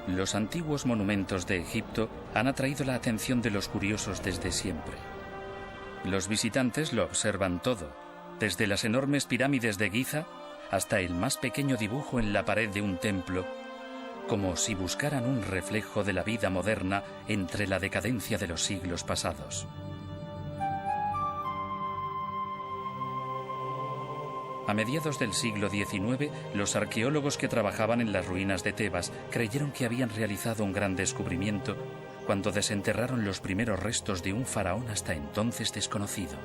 Los antiguos monumentos de Egipto han atraído la atención de los curiosos desde siempre. Los visitantes lo observan todo, desde las enormes pirámides de Giza hasta el más pequeño dibujo en la pared de un templo, como si buscaran un reflejo de la vida moderna entre la decadencia de los siglos pasados. A mediados del siglo XIX, los arqueólogos que trabajaban en las ruinas de Tebas creyeron que habían realizado un gran descubrimiento cuando desenterraron los primeros restos de un faraón hasta entonces desconocido.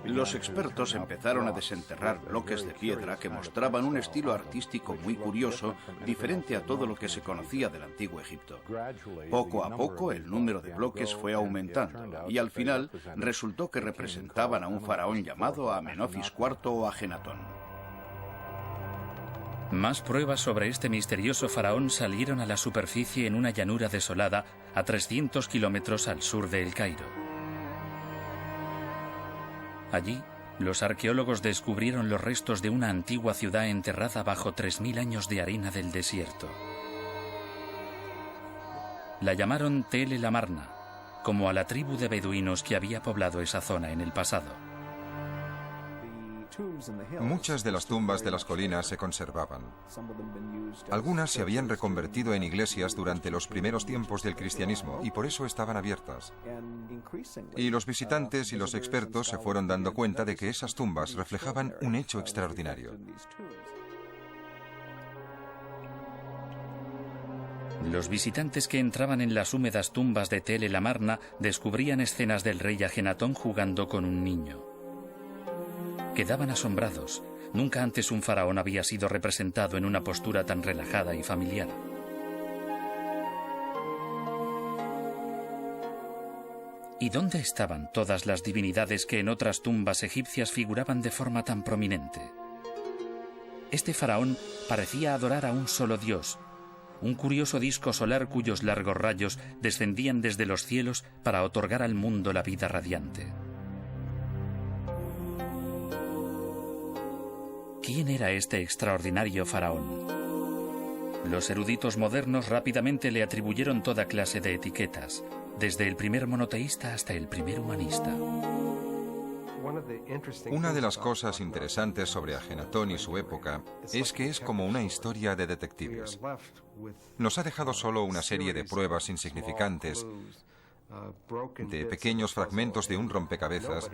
Los expertos empezaron a desenterrar bloques de piedra que mostraban un estilo artístico muy curioso, diferente a todo lo que se conocía del antiguo Egipto. Poco a poco el número de bloques fue aumentando y al final resultó que representaban a un faraón llamado Amenofis IV o Ajenatón. Más pruebas sobre este misterioso faraón salieron a la superficie en una llanura desolada a 300 kilómetros al sur de El Cairo. Allí, los arqueólogos descubrieron los restos de una antigua ciudad enterrada bajo 3000 años de arena del desierto. La llamaron Tel El Amarna, como a la tribu de beduinos que había poblado esa zona en el pasado. Muchas de las tumbas de las colinas se conservaban. Algunas se habían reconvertido en iglesias durante los primeros tiempos del cristianismo y por eso estaban abiertas. Y los visitantes y los expertos se fueron dando cuenta de que esas tumbas reflejaban un hecho extraordinario. Los visitantes que entraban en las húmedas tumbas de Tel El Amarna descubrían escenas del rey Ajenatón jugando con un niño. Quedaban asombrados. Nunca antes un faraón había sido representado en una postura tan relajada y familiar. ¿Y dónde estaban todas las divinidades que en otras tumbas egipcias figuraban de forma tan prominente? Este faraón parecía adorar a un solo dios, un curioso disco solar cuyos largos rayos descendían desde los cielos para otorgar al mundo la vida radiante. ¿Quién era este extraordinario faraón? Los eruditos modernos rápidamente le atribuyeron toda clase de etiquetas, desde el primer monoteísta hasta el primer humanista. Una de las cosas interesantes sobre Ajenatón y su época es que es como una historia de detectives. Nos ha dejado solo una serie de pruebas insignificantes, de pequeños fragmentos de un rompecabezas,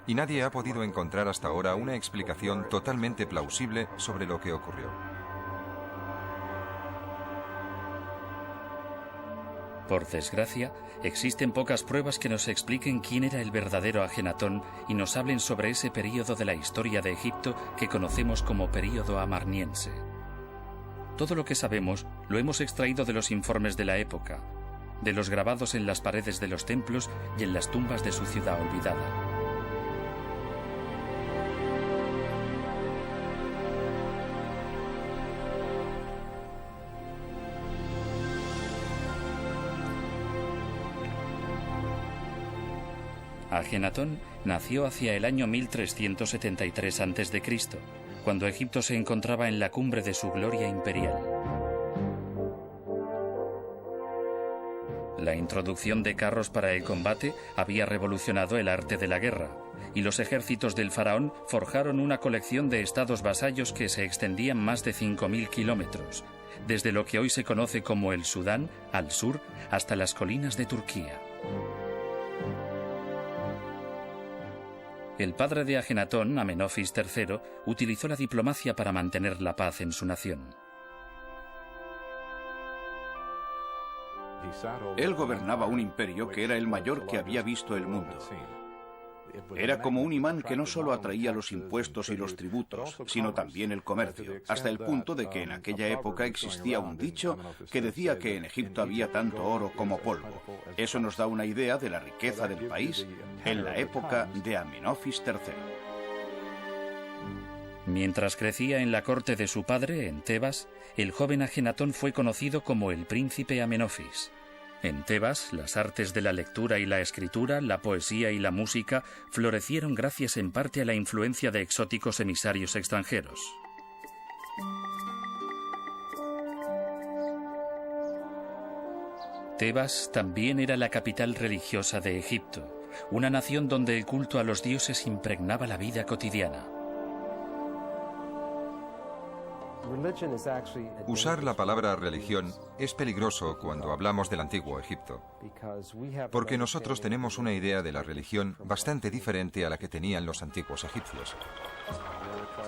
y nadie ha podido encontrar hasta ahora una explicación totalmente plausible sobre lo que ocurrió. Por desgracia, existen pocas pruebas que nos expliquen quién era el verdadero Ajenatón y nos hablen sobre ese período de la historia de Egipto que conocemos como período amarniense. Todo lo que sabemos lo hemos extraído de los informes de la época, de los grabados en las paredes de los templos y en las tumbas de su ciudad olvidada. Ajenatón nació hacia el año 1373 a.C., cuando Egipto se encontraba en la cumbre de su gloria imperial. La introducción de carros para el combate había revolucionado el arte de la guerra, y los ejércitos del faraón forjaron una colección de estados vasallos que se extendían más de 5000 kilómetros, desde lo que hoy se conoce como el Sudán, al sur, hasta las colinas de Turquía. El padre de Ajenatón, Amenofis III, utilizó la diplomacia para mantener la paz en su nación. Él gobernaba un imperio que era el mayor que había visto el mundo. Era como un imán que no solo atraía los impuestos y los tributos, sino también el comercio, hasta el punto de que en aquella época existía un dicho que decía que en Egipto había tanto oro como polvo. Eso nos da una idea de la riqueza del país en la época de Amenofis III. Mientras crecía en la corte de su padre, en Tebas, el joven Ajenatón fue conocido como el príncipe Amenofis. En Tebas, las artes de la lectura y la escritura, la poesía y la música florecieron gracias en parte a la influencia de exóticos emisarios extranjeros. Tebas también era la capital religiosa de Egipto, una nación donde el culto a los dioses impregnaba la vida cotidiana. Usar la palabra religión es peligroso cuando hablamos del antiguo Egipto, porque nosotros tenemos una idea de la religión bastante diferente a la que tenían los antiguos egipcios.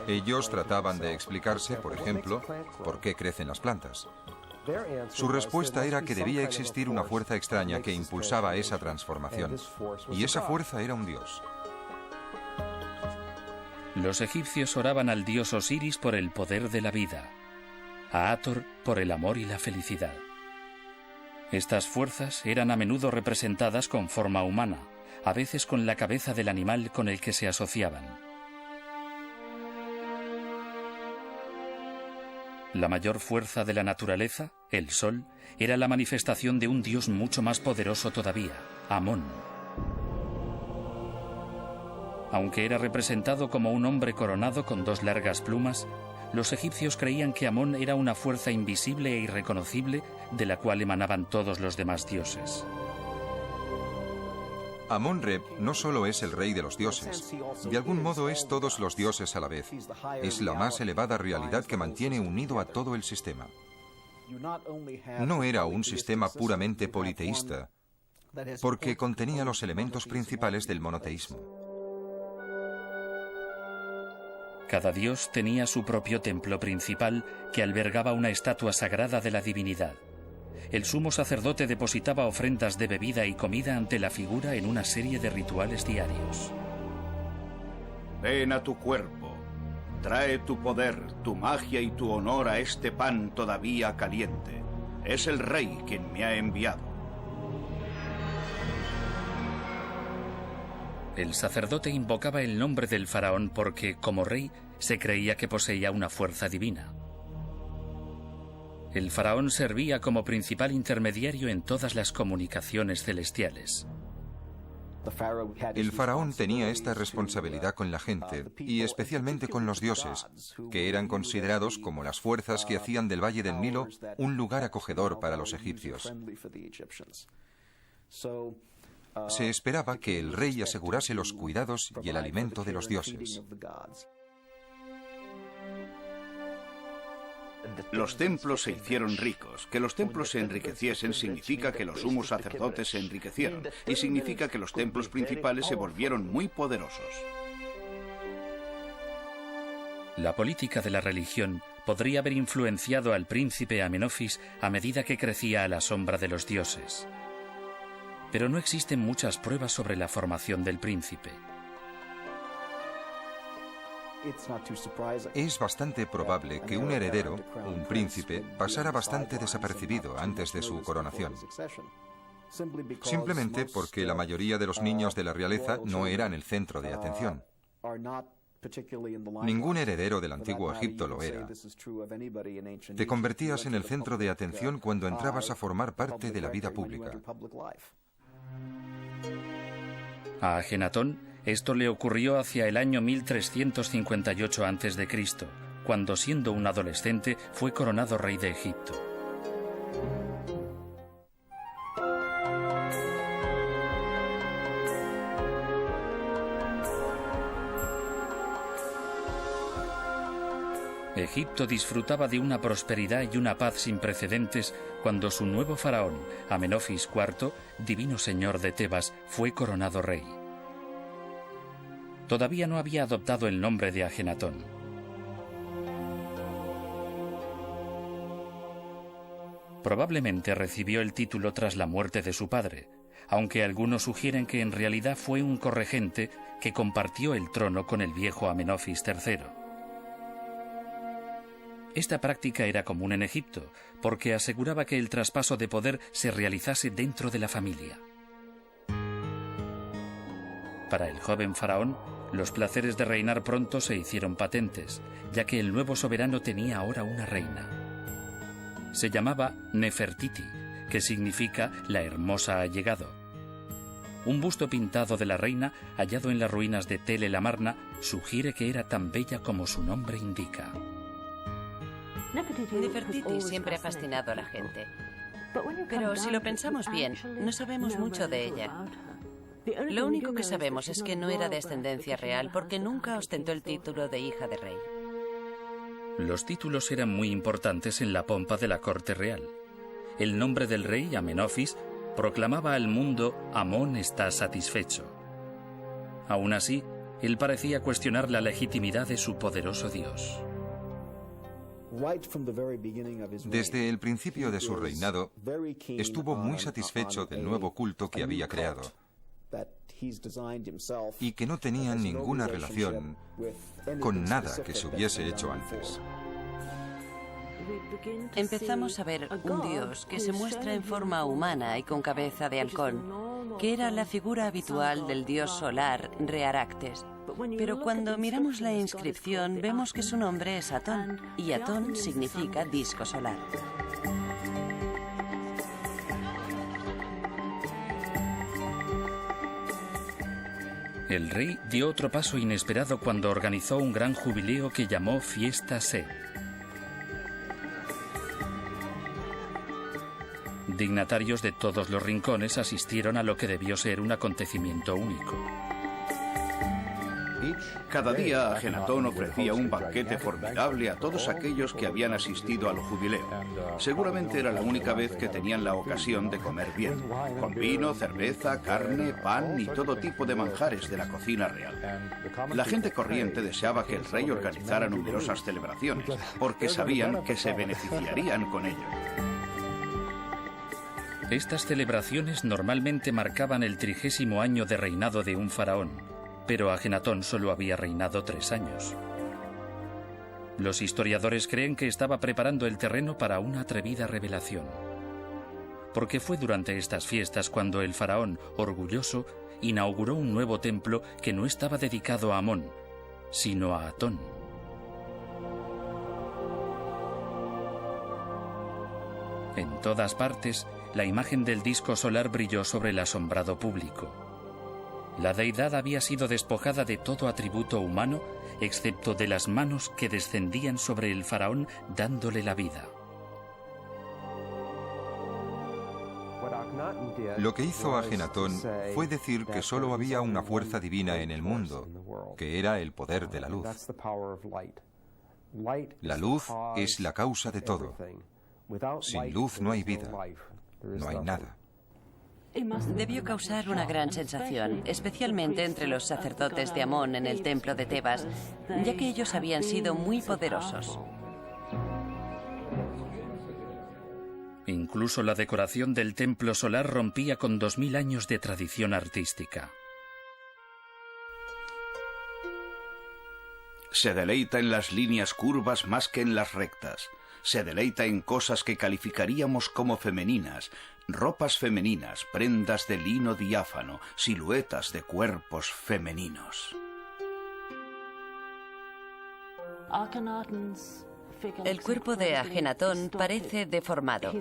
Ellos trataban de explicarse, por ejemplo, por qué crecen las plantas. Su respuesta era que debía existir una fuerza extraña que impulsaba esa transformación, y esa fuerza era un dios. Los egipcios oraban al dios Osiris por el poder de la vida, a Hathor por el amor y la felicidad. Estas fuerzas eran a menudo representadas con forma humana, a veces con la cabeza del animal con el que se asociaban. La mayor fuerza de la naturaleza, el sol, era la manifestación de un dios mucho más poderoso todavía, Amón. Aunque era representado como un hombre coronado con dos largas plumas, los egipcios creían que Amón era una fuerza invisible e irreconocible de la cual emanaban todos los demás dioses. Amón-Re no solo es el rey de los dioses, de algún modo es todos los dioses a la vez. Es la más elevada realidad que mantiene unido a todo el sistema. No era un sistema puramente politeísta, porque contenía los elementos principales del monoteísmo. Cada dios tenía su propio templo principal que albergaba una estatua sagrada de la divinidad. El sumo sacerdote depositaba ofrendas de bebida y comida ante la figura en una serie de rituales diarios. Ven a tu cuerpo, trae tu poder, tu magia y tu honor a este pan todavía caliente. Es el rey quien me ha enviado. El sacerdote invocaba el nombre del faraón porque, como rey, se creía que poseía una fuerza divina. El faraón servía como principal intermediario en todas las comunicaciones celestiales. El faraón tenía esta responsabilidad con la gente, y especialmente con los dioses, que eran considerados como las fuerzas que hacían del Valle del Nilo un lugar acogedor para los egipcios. Se esperaba que el rey asegurase los cuidados y el alimento de los dioses. Los templos se hicieron ricos. Que los templos se enriqueciesen significa que los sumos sacerdotes se enriquecieron, y significa que los templos principales se volvieron muy poderosos. La política de la religión podría haber influenciado al príncipe Amenofis a medida que crecía a la sombra de los dioses. Pero no existen muchas pruebas sobre la formación del príncipe. Es bastante probable que un heredero, un príncipe, pasara bastante desapercibido antes de su coronación. Simplemente porque la mayoría de los niños de la realeza no eran el centro de atención. Ningún heredero del antiguo Egipto lo era. Te convertías en el centro de atención cuando entrabas a formar parte de la vida pública. A Ajenatón esto le ocurrió hacia el año 1358 a.C., cuando, siendo un adolescente, fue coronado rey de Egipto. Egipto disfrutaba de una prosperidad y una paz sin precedentes cuando su nuevo faraón, Amenofis IV, divino señor de Tebas, fue coronado rey. Todavía no había adoptado el nombre de Ajenatón. Probablemente recibió el título tras la muerte de su padre, aunque algunos sugieren que en realidad fue un corregente que compartió el trono con el viejo Amenofis III. Esta práctica era común en Egipto, porque aseguraba que el traspaso de poder se realizase dentro de la familia. Para el joven faraón, los placeres de reinar pronto se hicieron patentes, ya que el nuevo soberano tenía ahora una reina. Se llamaba Nefertiti, que significa la hermosa ha llegado. Un busto pintado de la reina, hallado en las ruinas de Tel el Amarna, sugiere que era tan bella como su nombre indica. Nefertiti siempre ha fascinado a la gente. Pero si lo pensamos bien, no sabemos mucho de ella. Lo único que sabemos es que no era de ascendencia real porque nunca ostentó el título de hija de rey. Los títulos eran muy importantes en la pompa de la corte real. El nombre del rey, Amenofis, proclamaba al mundo: Amón está satisfecho. Aún así, él parecía cuestionar la legitimidad de su poderoso Dios. Desde el principio de su reinado, estuvo muy satisfecho del nuevo culto que había creado y que no tenía ninguna relación con nada que se hubiese hecho antes. Empezamos a ver un Dios que se muestra en forma humana y con cabeza de halcón, que era la figura habitual del dios solar Rearactes. Pero cuando miramos la inscripción vemos que su nombre es Atón, y Atón significa disco solar. El rey dio otro paso inesperado cuando organizó un gran jubileo que llamó Fiesta Se. Dignatarios de todos los rincones asistieron a lo que debió ser un acontecimiento único. Cada día Ajenatón ofrecía un banquete formidable a todos aquellos que habían asistido al jubileo. Seguramente era la única vez que tenían la ocasión de comer bien, con vino, cerveza, carne, pan y todo tipo de manjares de la cocina real. La gente corriente deseaba que el rey organizara numerosas celebraciones, porque sabían que se beneficiarían con ello. Estas celebraciones normalmente marcaban el 30º año de reinado de un faraón, pero Ajenatón solo había reinado 3 años. Los historiadores creen que estaba preparando el terreno para una atrevida revelación. Porque fue durante estas fiestas cuando el faraón, orgulloso, inauguró un nuevo templo que no estaba dedicado a Amón, sino a Atón. En todas partes, la imagen del disco solar brilló sobre el asombrado público. La deidad había sido despojada de todo atributo humano, excepto de las manos que descendían sobre el faraón dándole la vida. Lo que hizo Ajenatón fue decir que solo había una fuerza divina en el mundo, que era el poder de la luz. La luz es la causa de todo. Sin luz no hay vida, no hay nada. Debió causar una gran sensación, especialmente entre los sacerdotes de Amón en el templo de Tebas, ya que ellos habían sido muy poderosos. Incluso la decoración del templo solar rompía con 2000 años de tradición artística. Se deleita en las líneas curvas más que en las rectas. Se deleita en cosas que calificaríamos como femeninas, ropas femeninas, prendas de lino diáfano, siluetas de cuerpos femeninos. El cuerpo de Ajenatón parece deformado.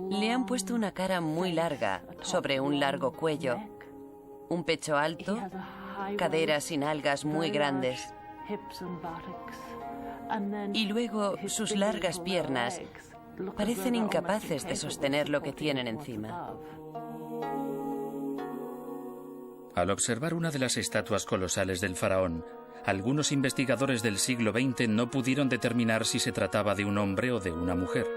Le han puesto una cara muy larga, sobre un largo cuello, un pecho alto, caderas sin algas muy grandes. Y luego sus largas piernas parecen incapaces de sostener lo que tienen encima. Al observar una de las estatuas colosales del faraón, algunos investigadores del siglo XX no pudieron determinar si se trataba de un hombre o de una mujer.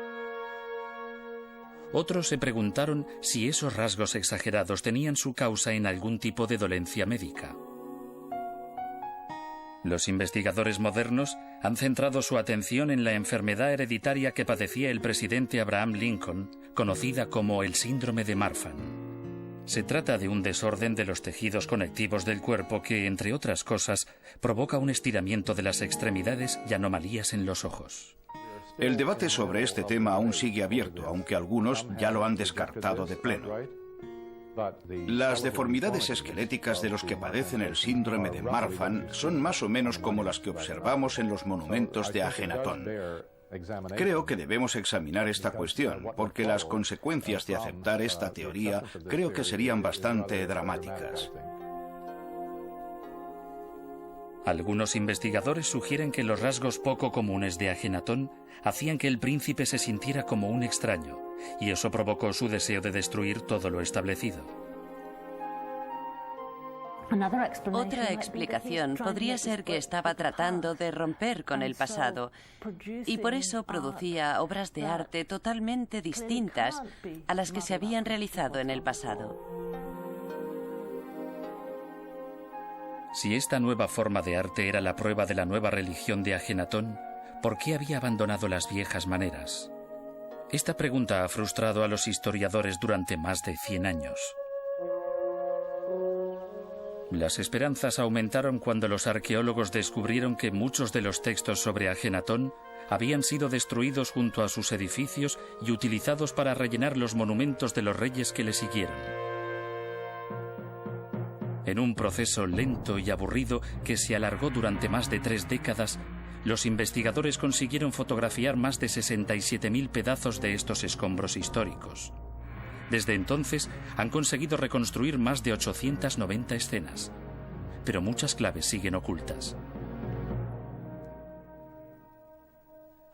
Otros se preguntaron si esos rasgos exagerados tenían su causa en algún tipo de dolencia médica. Los investigadores modernos han centrado su atención en la enfermedad hereditaria que padecía el presidente Abraham Lincoln, conocida como el síndrome de Marfan. Se trata de un desorden de los tejidos conectivos del cuerpo que, entre otras cosas, provoca un estiramiento de las extremidades y anomalías en los ojos. El debate sobre este tema aún sigue abierto, aunque algunos ya lo han descartado de pleno. Las deformidades esqueléticas de los que padecen el síndrome de Marfan son más o menos como las que observamos en los monumentos de Ajenatón. Creo que debemos examinar esta cuestión, porque las consecuencias de aceptar esta teoría creo que serían bastante dramáticas. Algunos investigadores sugieren que los rasgos poco comunes de Ajenatón hacían que el príncipe se sintiera como un extraño, y eso provocó su deseo de destruir todo lo establecido. Otra explicación podría ser que estaba tratando de romper con el pasado y por eso producía obras de arte totalmente distintas a las que se habían realizado en el pasado. Si esta nueva forma de arte era la prueba de la nueva religión de Ajenatón, ¿por qué había abandonado las viejas maneras? Esta pregunta ha frustrado a los historiadores durante más de 100 años. Las esperanzas aumentaron cuando los arqueólogos descubrieron que muchos de los textos sobre Ajenatón habían sido destruidos junto a sus edificios y utilizados para rellenar los monumentos de los reyes que le siguieron. En un proceso lento y aburrido que se alargó durante más de 3 décadas, los investigadores consiguieron fotografiar más de 67.000 pedazos de estos escombros históricos. Desde entonces han conseguido reconstruir más de 890 escenas, pero muchas claves siguen ocultas.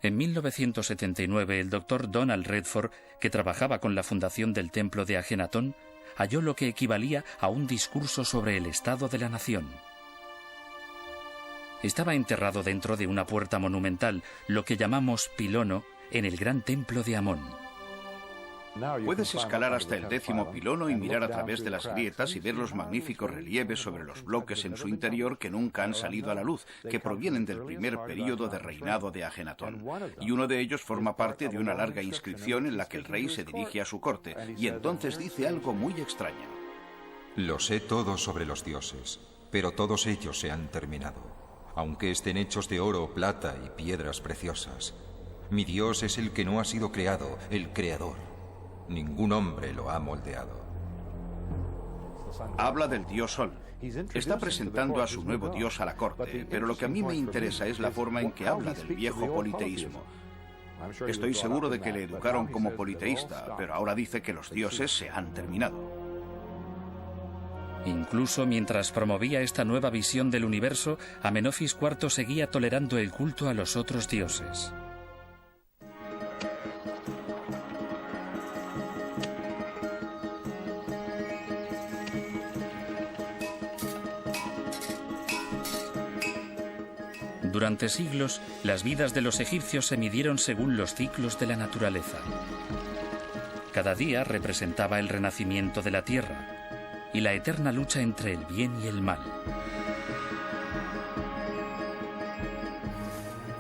En 1979, el doctor Donald Redford, que trabajaba con la fundación del Templo de Ajenatón, halló lo que equivalía a un discurso sobre el estado de la nación. Estaba enterrado dentro de una puerta monumental, lo que llamamos pilono, en el gran templo de Amón. Puedes escalar hasta el 10º pilono y mirar a través de las grietas y ver los magníficos relieves sobre los bloques en su interior que nunca han salido a la luz, que provienen del primer período de reinado de Ajenatón. Y uno de ellos forma parte de una larga inscripción en la que el rey se dirige a su corte, y entonces dice algo muy extraño. Lo sé todo sobre los dioses, pero todos ellos se han terminado, aunque estén hechos de oro, plata y piedras preciosas. Mi Dios es el que no ha sido creado, el creador. Ningún hombre lo ha moldeado. Habla del dios Sol. Está presentando a su nuevo dios a la corte, pero lo que a mí me interesa es la forma en que habla del viejo politeísmo. Estoy seguro de que le educaron como politeísta, pero ahora dice que los dioses se han terminado. Incluso mientras promovía esta nueva visión del universo, Amenofis IV seguía tolerando el culto a los otros dioses. Durante siglos, las vidas de los egipcios se midieron según los ciclos de la naturaleza. Cada día representaba el renacimiento de la tierra y la eterna lucha entre el bien y el mal.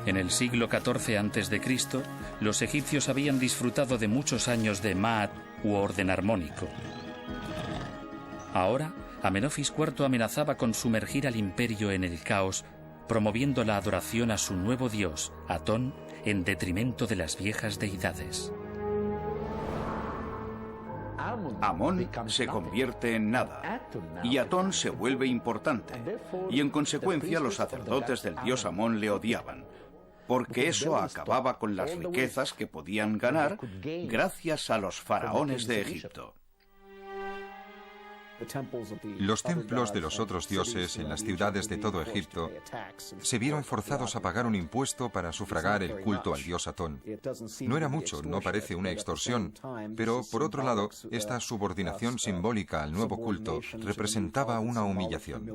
En el siglo XIV a.C., los egipcios habían disfrutado de muchos años de Ma'at u orden armónico. Ahora, Amenofis IV amenazaba con sumergir al imperio en el caos, promoviendo la adoración a su nuevo dios, Atón, en detrimento de las viejas deidades. Amón se convierte en nada, y Atón se vuelve importante, y en consecuencia los sacerdotes del dios Amón le odiaban, porque eso acababa con las riquezas que podían ganar gracias a los faraones de Egipto. Los templos de los otros dioses en las ciudades de todo Egipto se vieron forzados a pagar un impuesto para sufragar el culto al dios Atón. No era mucho, no parece una extorsión, pero por otro lado, esta subordinación simbólica al nuevo culto representaba una humillación.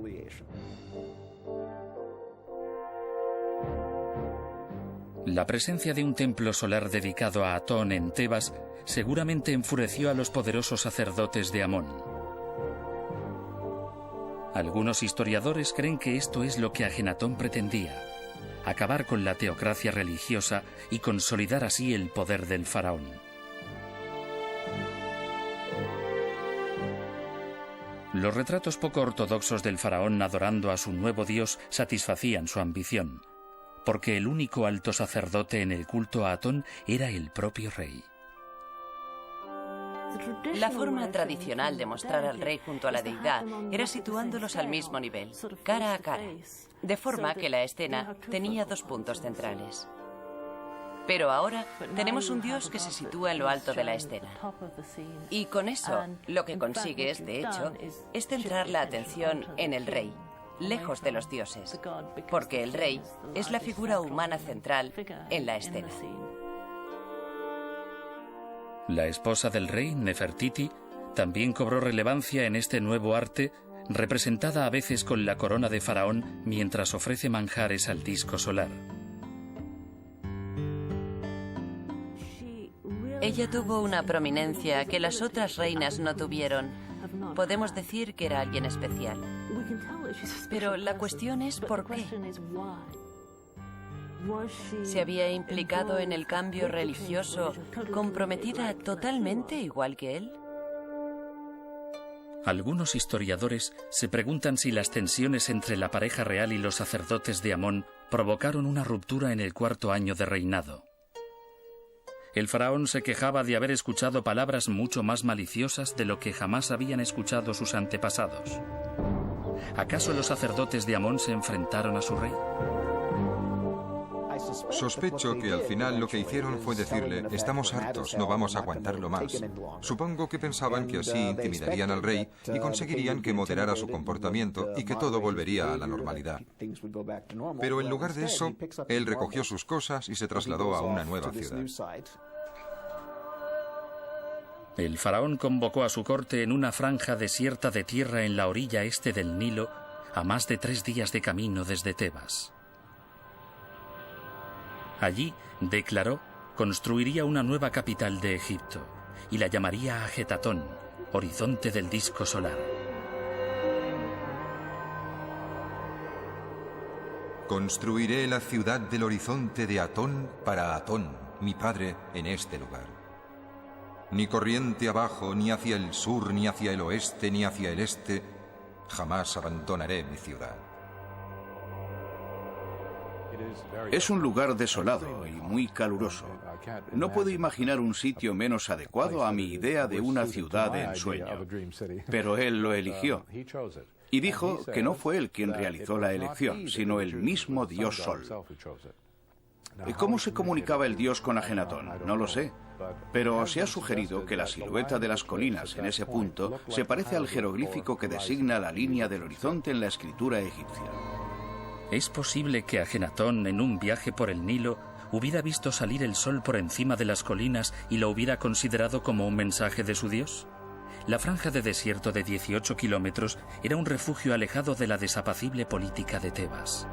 La presencia de un templo solar dedicado a Atón en Tebas seguramente enfureció a los poderosos sacerdotes de Amón. Algunos historiadores creen que esto es lo que Ajenatón pretendía: acabar con la teocracia religiosa y consolidar así el poder del faraón. Los retratos poco ortodoxos del faraón adorando a su nuevo dios satisfacían su ambición, porque el único alto sacerdote en el culto a Atón era el propio rey. La forma tradicional de mostrar al rey junto a la deidad era situándolos al mismo nivel, cara a cara, de forma que la escena tenía 2 puntos centrales. Pero ahora tenemos un dios que se sitúa en lo alto de la escena. Y con eso, lo que consigues, de hecho, es centrar la atención en el rey, lejos de los dioses, porque el rey es la figura humana central en la escena. La esposa del rey, Nefertiti, también cobró relevancia en este nuevo arte, representada a veces con la corona de faraón mientras ofrece manjares al disco solar. Ella tuvo una prominencia que las otras reinas no tuvieron. Podemos decir que era alguien especial. Pero la cuestión es ¿por qué? ¿Se había implicado en el cambio religioso, comprometida totalmente igual que él? Algunos historiadores se preguntan si las tensiones entre la pareja real y los sacerdotes de Amón provocaron una ruptura en el 4º año de reinado. El faraón se quejaba de haber escuchado palabras mucho más maliciosas de lo que jamás habían escuchado sus antepasados. ¿Acaso los sacerdotes de Amón se enfrentaron a su rey? Sospecho que al final lo que hicieron fue decirle, estamos hartos, no vamos a aguantarlo más. Supongo que pensaban que así intimidarían al rey y conseguirían que moderara su comportamiento y que todo volvería a la normalidad. Pero en lugar de eso, él recogió sus cosas y se trasladó a una nueva ciudad. El faraón convocó a su corte en una franja desierta de tierra en la orilla este del Nilo, a más de 3 días de camino desde Tebas. Allí, declaró, construiría una nueva capital de Egipto y la llamaría Ajetatón, horizonte del disco solar. Construiré la ciudad del horizonte de Atón para Atón, mi padre, en este lugar. Ni corriente abajo, ni hacia el sur, ni hacia el oeste, ni hacia el este, jamás abandonaré mi ciudad. Es un lugar desolado y muy caluroso. No puedo imaginar un sitio menos adecuado a mi idea de una ciudad de ensueño. Pero él lo eligió. Y dijo que no fue él quien realizó la elección, sino el mismo Dios Sol. ¿Cómo se comunicaba el Dios con Ajenatón? No lo sé. Pero se ha sugerido que la silueta de las colinas en ese punto se parece al jeroglífico que designa la línea del horizonte en la escritura egipcia. ¿Es posible que Ajenatón, en un viaje por el Nilo, hubiera visto salir el sol por encima de las colinas y lo hubiera considerado como un mensaje de su dios? La franja de desierto de 18 kilómetros era un refugio alejado de la desapacible política de Tebas.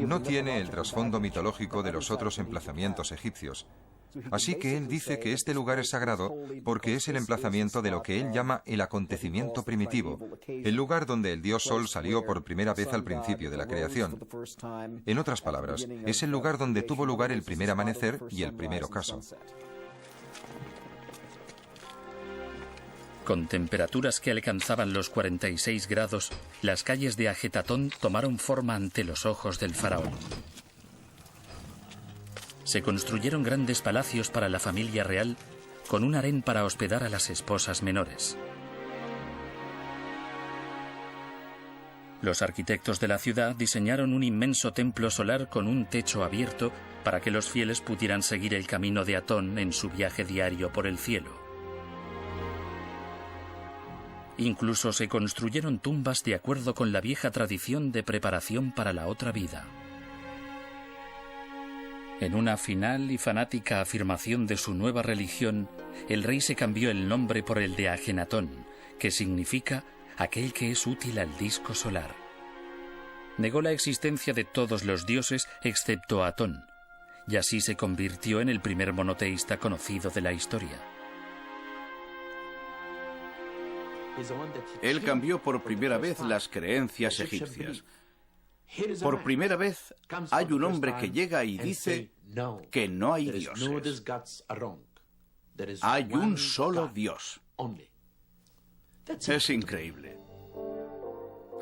No tiene el trasfondo mitológico de los otros emplazamientos egipcios. Así que él dice que este lugar es sagrado porque es el emplazamiento de lo que él llama el acontecimiento primitivo, el lugar donde el dios Sol salió por primera vez al principio de la creación. En otras palabras, es el lugar donde tuvo lugar el primer amanecer y el primer ocaso. Con temperaturas que alcanzaban los 46 grados, las calles de Ajetatón tomaron forma ante los ojos del faraón. Se construyeron grandes palacios para la familia real, con un harén para hospedar a las esposas menores. Los arquitectos de la ciudad diseñaron un inmenso templo solar con un techo abierto para que los fieles pudieran seguir el camino de Atón en su viaje diario por el cielo. Incluso se construyeron tumbas de acuerdo con la vieja tradición de preparación para la otra vida. En una final y fanática afirmación de su nueva religión, el rey se cambió el nombre por el de Ajenatón, que significa aquel que es útil al disco solar. Negó la existencia de todos los dioses excepto Atón, y así se convirtió en el primer monoteísta conocido de la historia. Él cambió por primera vez las creencias egipcias. Por primera vez hay un hombre que llega y dice que no hay dioses. Hay un solo Dios. Es increíble.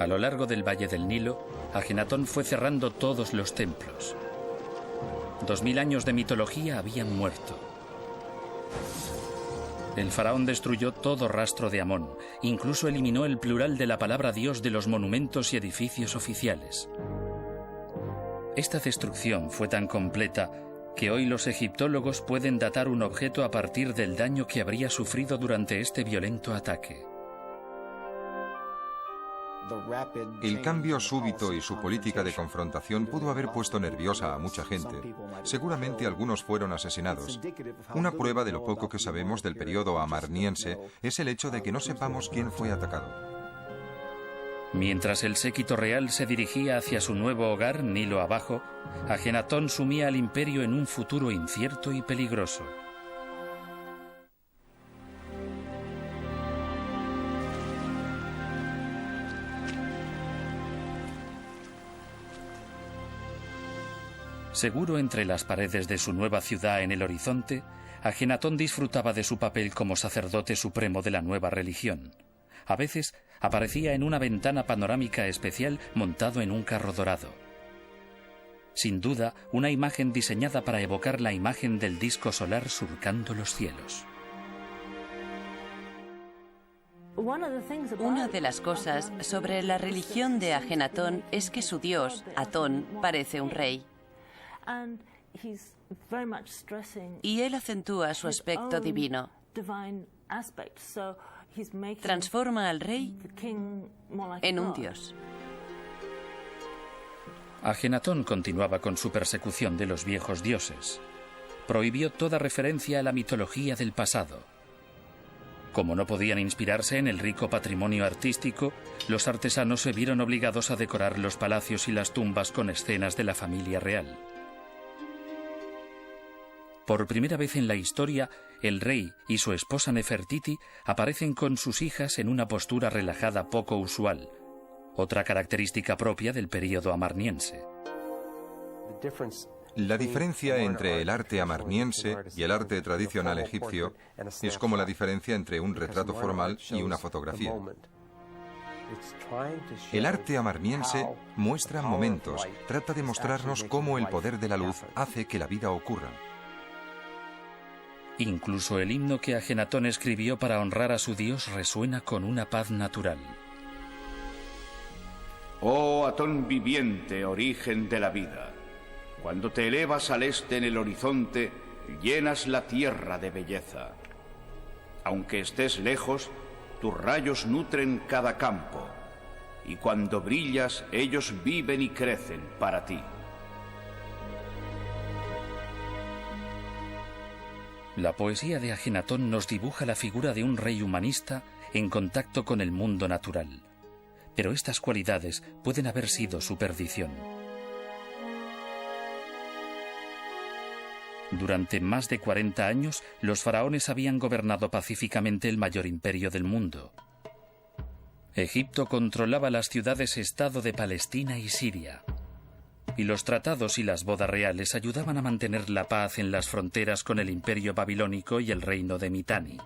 A lo largo del Valle del Nilo, Ajenatón fue cerrando todos los templos. 2000 años de mitología habían muerto. El faraón destruyó todo rastro de Amón, incluso eliminó el plural de la palabra Dios de los monumentos y edificios oficiales. Esta destrucción fue tan completa que hoy los egiptólogos pueden datar un objeto a partir del daño que habría sufrido durante este violento ataque. El cambio súbito y su política de confrontación pudo haber puesto nerviosa a mucha gente. Seguramente algunos fueron asesinados. Una prueba de lo poco que sabemos del periodo amarniense es el hecho de que no sepamos quién fue atacado. Mientras el séquito real se dirigía hacia su nuevo hogar, Nilo abajo, Ajenatón sumía al imperio en un futuro incierto y peligroso. Seguro entre las paredes de su nueva ciudad en el horizonte, Ajenatón disfrutaba de su papel como sacerdote supremo de la nueva religión. A veces aparecía en una ventana panorámica especial montado en un carro dorado. Sin duda, una imagen diseñada para evocar la imagen del disco solar surcando los cielos. Una de las cosas sobre la religión de Ajenatón es que su dios, Atón, parece un rey. Y él acentúa su aspecto divino. Transforma al rey en un dios. Ajenatón continuaba con su persecución de los viejos dioses. Prohibió toda referencia a la mitología del pasado. Como no podían inspirarse en el rico patrimonio artístico, los artesanos se vieron obligados a decorar los palacios y las tumbas con escenas de la familia real. Por primera vez en la historia, el rey y su esposa Nefertiti aparecen con sus hijas en una postura relajada poco usual, otra característica propia del período amarniense. La diferencia entre el arte amarniense y el arte tradicional egipcio es como la diferencia entre un retrato formal y una fotografía. El arte amarniense muestra momentos, trata de mostrarnos cómo el poder de la luz hace que la vida ocurra. Incluso el himno que Ajenatón escribió para honrar a su dios resuena con una paz natural. Oh Atón viviente, origen de la vida, cuando te elevas al este en el horizonte, llenas la tierra de belleza. Aunque estés lejos, tus rayos nutren cada campo, y cuando brillas, ellos viven y crecen para ti. La poesía de Ajenatón nos dibuja la figura de un rey humanista en contacto con el mundo natural. Pero estas cualidades pueden haber sido su perdición. Durante más de 40 años, los faraones habían gobernado pacíficamente el mayor imperio del mundo. Egipto controlaba las ciudades-estado de Palestina y Siria. Y los tratados y las bodas reales ayudaban a mantener la paz en las fronteras con el imperio babilónico y el reino de Mitanni.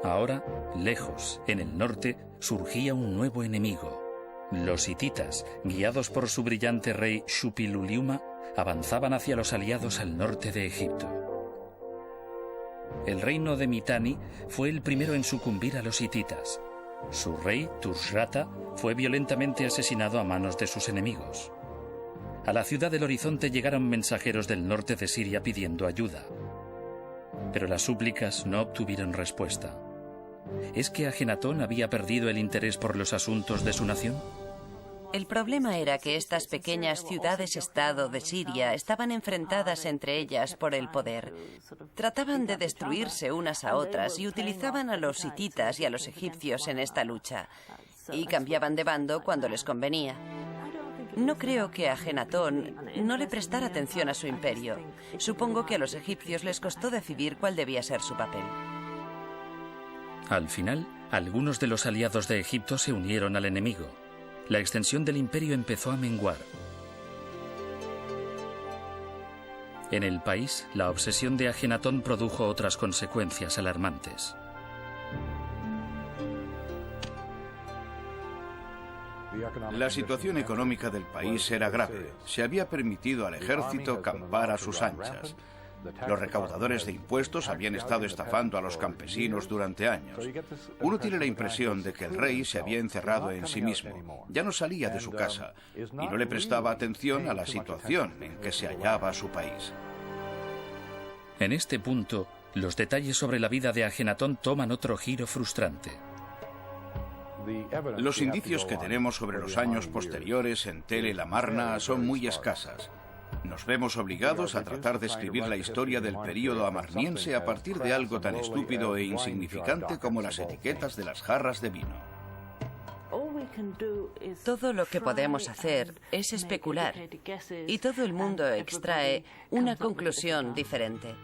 Ahora, lejos, en el norte, surgía un nuevo enemigo. Los hititas, guiados por su brillante rey Xupiluliuma, avanzaban hacia los aliados al norte de Egipto. El reino de Mitanni fue el primero en sucumbir a los hititas. Su rey, Tushratta, fue violentamente asesinado a manos de sus enemigos. A la ciudad del horizonte llegaron mensajeros del norte de Siria pidiendo ayuda. Pero las súplicas no obtuvieron respuesta. ¿Es que Ajenatón había perdido el interés por los asuntos de su nación? El problema era que estas pequeñas ciudades-estado de Siria estaban enfrentadas entre ellas por el poder. Trataban de destruirse unas a otras y utilizaban a los hititas y a los egipcios en esta lucha. Y cambiaban de bando cuando les convenía. No creo que Ajenatón no le prestara atención a su imperio. Supongo que a los egipcios les costó decidir cuál debía ser su papel. Al final, algunos de los aliados de Egipto se unieron al enemigo. La extensión del imperio empezó a menguar. En el país, la obsesión de Ajenatón produjo otras consecuencias alarmantes. La situación económica del país era grave. Se había permitido al ejército campar a sus anchas. Los recaudadores de impuestos habían estado estafando a los campesinos durante años. Uno tiene la impresión de que el rey se había encerrado en sí mismo. Ya no salía de su casa y no le prestaba atención a la situación en que se hallaba su país. En este punto, los detalles sobre la vida de Ajenatón toman otro giro frustrante. Los indicios que tenemos sobre los años posteriores en Tell el Amarna son muy escasas. Nos vemos obligados a tratar de escribir la historia del período amarniense a partir de algo tan estúpido e insignificante como las etiquetas de las jarras de vino. Todo lo que podemos hacer es especular, y todo el mundo extrae una conclusión diferente.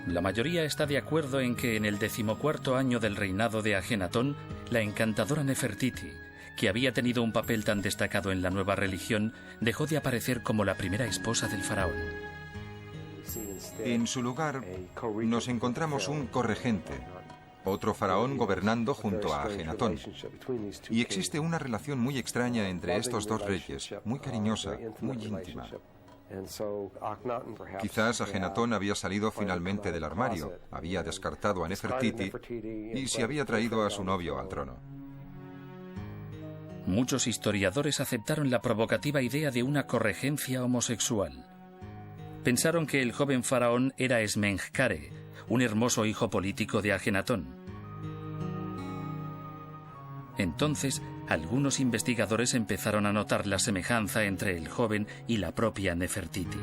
La mayoría está de acuerdo en que en el 14º año del reinado de Ajenatón, la encantadora Nefertiti, que había tenido un papel tan destacado en la nueva religión, dejó de aparecer como la primera esposa del faraón. En su lugar, nos encontramos un corregente, otro faraón gobernando junto a Ajenatón. Y existe una relación muy extraña entre estos dos reyes, muy cariñosa, muy íntima. Quizás Ajenatón había salido finalmente del armario, había descartado a Nefertiti y se había traído a su novio al trono. Muchos historiadores aceptaron la provocativa idea de una corregencia homosexual. Pensaron que el joven faraón era Esmenkhkare, un hermoso hijo político de Ajenatón. Entonces, algunos investigadores empezaron a notar la semejanza entre el joven y la propia Nefertiti.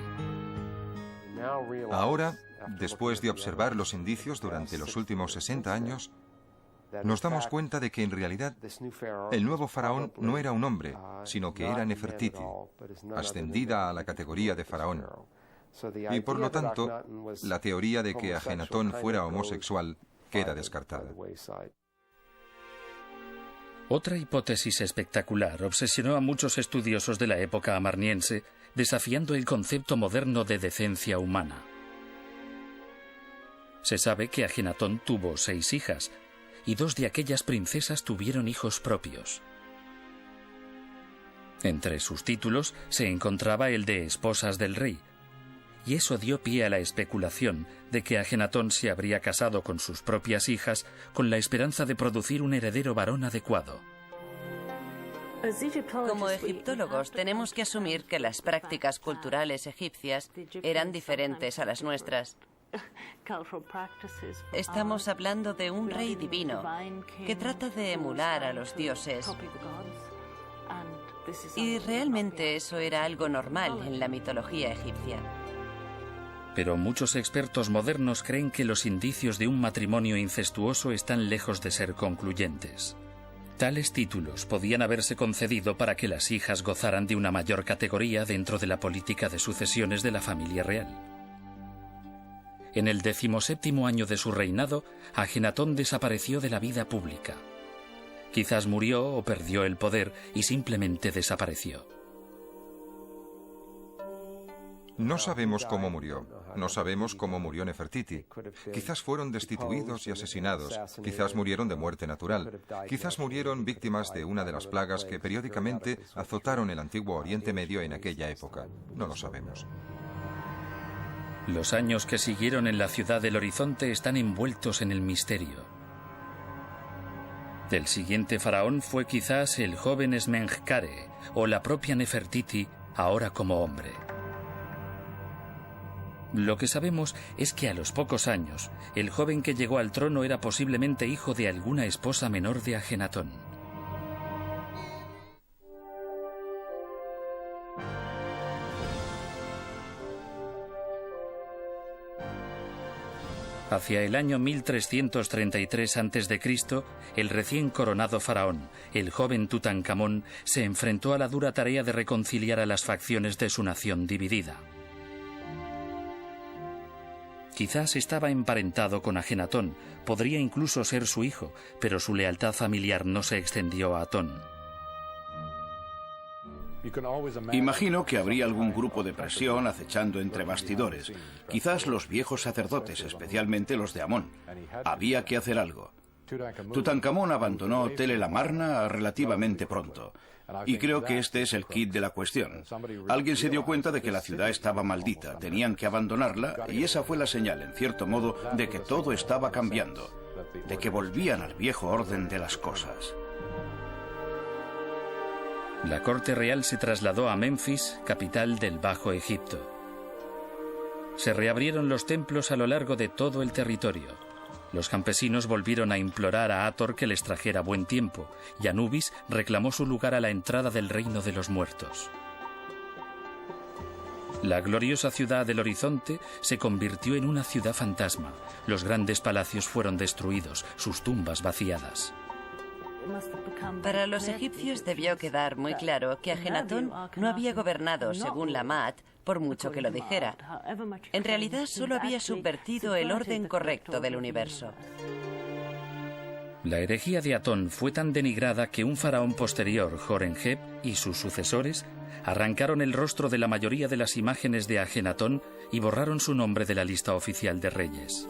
Ahora, después de observar los indicios durante los últimos 60 años, nos damos cuenta de que en realidad el nuevo faraón no era un hombre, sino que era Nefertiti, ascendida a la categoría de faraón. Y por lo tanto, la teoría de que Ajenatón fuera homosexual queda descartada. Otra hipótesis espectacular obsesionó a muchos estudiosos de la época amarniense, desafiando el concepto moderno de decencia humana. Se sabe que Ajenatón tuvo 6 hijas, y 2 de aquellas princesas tuvieron hijos propios. Entre sus títulos se encontraba el de esposas del rey, y eso dio pie a la especulación de que Ajenatón se habría casado con sus propias hijas con la esperanza de producir un heredero varón adecuado. Como egiptólogos tenemos que asumir que las prácticas culturales egipcias eran diferentes a las nuestras. Estamos hablando de un rey divino que trata de emular a los dioses. Y realmente eso era algo normal en la mitología egipcia. Pero muchos expertos modernos creen que los indicios de un matrimonio incestuoso están lejos de ser concluyentes. Tales títulos podían haberse concedido para que las hijas gozaran de una mayor categoría dentro de la política de sucesiones de la familia real. En el 17º año de su reinado, Ajenatón desapareció de la vida pública. Quizás murió o perdió el poder y simplemente desapareció. No sabemos cómo murió. No sabemos cómo murió Nefertiti. Quizás fueron destituidos y asesinados. Quizás murieron de muerte natural. Quizás murieron víctimas de una de las plagas que periódicamente azotaron el antiguo Oriente Medio en aquella época. No lo sabemos. Los años que siguieron en la ciudad del Horizonte están envueltos en el misterio. El siguiente faraón fue quizás el joven Esmenkhkare o la propia Nefertiti, ahora como hombre. Lo que sabemos es que a los pocos años, el joven que llegó al trono era posiblemente hijo de alguna esposa menor de Ajenatón. Hacia el año 1333 a.C., el recién coronado faraón, el joven Tutankamón, se enfrentó a la dura tarea de reconciliar a las facciones de su nación dividida. Quizás estaba emparentado con Ajenatón, podría incluso ser su hijo, pero su lealtad familiar no se extendió a Atón. Imagino que habría algún grupo de presión acechando entre bastidores. Quizás los viejos sacerdotes, especialmente los de Amón. Había que hacer algo. Tutankamón abandonó Tell el Amarna relativamente pronto. Y creo que este es el quid de la cuestión. Alguien se dio cuenta de que la ciudad estaba maldita, tenían que abandonarla, y esa fue la señal, en cierto modo, de que todo estaba cambiando, de que volvían al viejo orden de las cosas. La corte real se trasladó a Menfis, capital del Bajo Egipto. Se reabrieron los templos a lo largo de todo el territorio. Los campesinos volvieron a implorar a Hathor que les trajera buen tiempo, y Anubis reclamó su lugar a la entrada del reino de los muertos. La gloriosa ciudad del horizonte se convirtió en una ciudad fantasma. Los grandes palacios fueron destruidos, sus tumbas vaciadas. Para los egipcios debió quedar muy claro que Ajenatón no había gobernado según la Maat, por mucho que lo dijera. En realidad solo había subvertido el orden correcto del universo. La herejía de Atón fue tan denigrada que un faraón posterior, Horemheb, y sus sucesores arrancaron el rostro de la mayoría de las imágenes de Ajenatón y borraron su nombre de la lista oficial de reyes.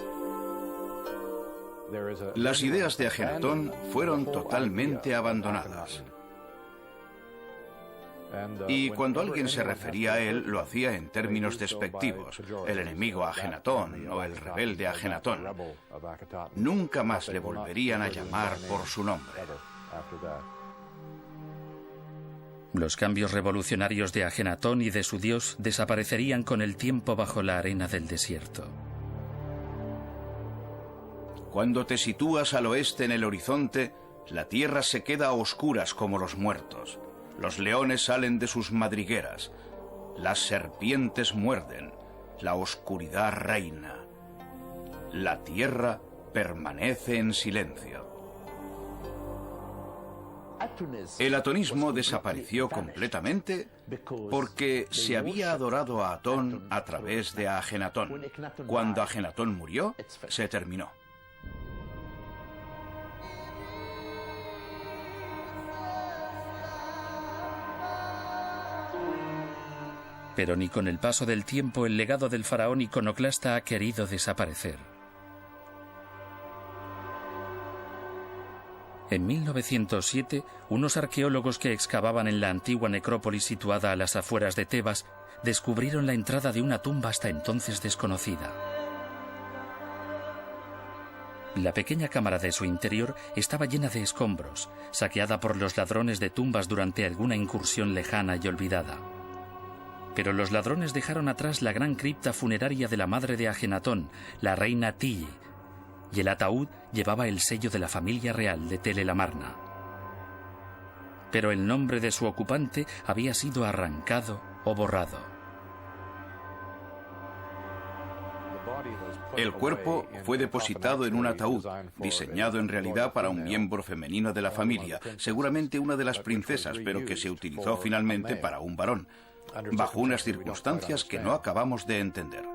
Las ideas de Ajenatón fueron totalmente abandonadas. Y cuando alguien se refería a él, lo hacía en términos despectivos. El enemigo Ajenatón o el rebelde Ajenatón. Nunca más le volverían a llamar por su nombre. Los cambios revolucionarios de Ajenatón y de su dios desaparecerían con el tiempo bajo la arena del desierto. Cuando te sitúas al oeste en el horizonte, la tierra se queda a oscuras como los muertos. Los leones salen de sus madrigueras. Las serpientes muerden. La oscuridad reina. La tierra permanece en silencio. El atonismo desapareció completamente porque se había adorado a Atón a través de Ajenatón. Cuando Ajenatón murió, se terminó. Pero ni con el paso del tiempo el legado del faraón iconoclasta ha querido desaparecer. En 1907, unos arqueólogos que excavaban en la antigua necrópolis situada a las afueras de Tebas descubrieron la entrada de una tumba hasta entonces desconocida. La pequeña cámara de su interior estaba llena de escombros, saqueada por los ladrones de tumbas durante alguna incursión lejana y olvidada. Pero los ladrones dejaron atrás la gran cripta funeraria de la madre de Ajenatón, la reina Tiye, y el ataúd llevaba el sello de la familia real de Tell el Amarna. Pero el nombre de su ocupante había sido arrancado o borrado. El cuerpo fue depositado en un ataúd, diseñado en realidad para un miembro femenino de la familia, seguramente una de las princesas, pero que se utilizó finalmente para un varón, bajo unas circunstancias que no acabamos de entender.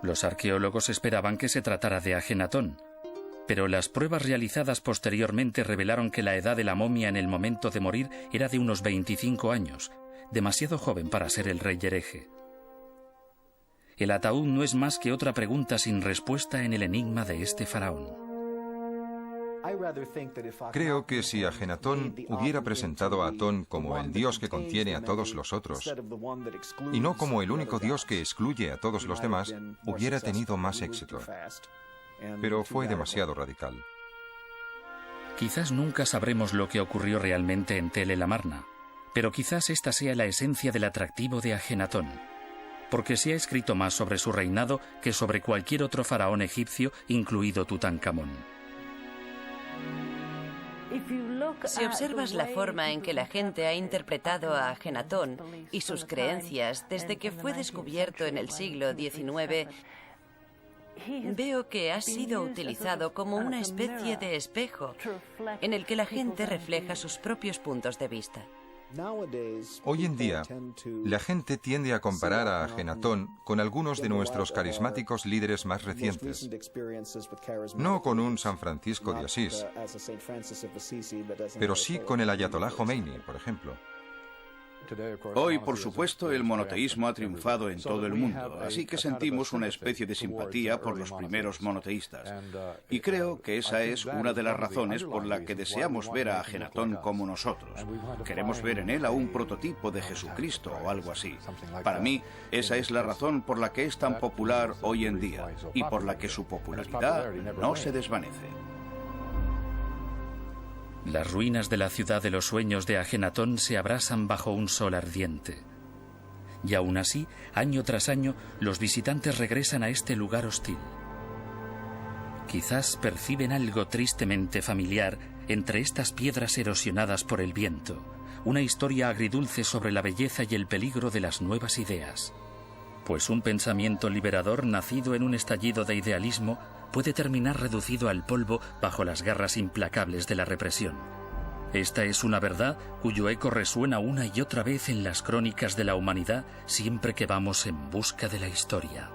Los arqueólogos esperaban que se tratara de Ajenatón, pero las pruebas realizadas posteriormente revelaron que la edad de la momia en el momento de morir era de unos 25 años, demasiado joven para ser el rey hereje. El ataúd no es más que otra pregunta sin respuesta en el enigma de este faraón. Creo que si Ajenatón hubiera presentado a Atón como el dios que contiene a todos los otros, y no como el único dios que excluye a todos los demás, hubiera tenido más éxito. Pero fue demasiado radical. Quizás nunca sabremos lo que ocurrió realmente en Tell el Amarna, pero quizás esta sea la esencia del atractivo de Ajenatón, porque se ha escrito más sobre su reinado que sobre cualquier otro faraón egipcio, incluido Tutankamón. Si observas la forma en que la gente ha interpretado a Ajenatón y sus creencias desde que fue descubierto en el siglo XIX, veo que ha sido utilizado como una especie de espejo en el que la gente refleja sus propios puntos de vista. Hoy en día, la gente tiende a comparar a Ajenatón con algunos de nuestros carismáticos líderes más recientes. No con un San Francisco de Asís, pero sí con el Ayatolá Jomeini, por ejemplo. Hoy, por supuesto, el monoteísmo ha triunfado en todo el mundo, así que sentimos una especie de simpatía por los primeros monoteístas. Y creo que esa es una de las razones por la que deseamos ver a Ajenatón como nosotros. Queremos ver en él a un prototipo de Jesucristo o algo así. Para mí, esa es la razón por la que es tan popular hoy en día y por la que su popularidad no se desvanece. Las ruinas de la ciudad de los sueños de Ajenatón se abrasan bajo un sol ardiente. Y aún así, año tras año, los visitantes regresan a este lugar hostil. Quizás perciben algo tristemente familiar entre estas piedras erosionadas por el viento, una historia agridulce sobre la belleza y el peligro de las nuevas ideas. Pues un pensamiento liberador nacido en un estallido de idealismo puede terminar reducido al polvo bajo las garras implacables de la represión. Esta es una verdad cuyo eco resuena una y otra vez en las crónicas de la humanidad siempre que vamos en busca de la historia.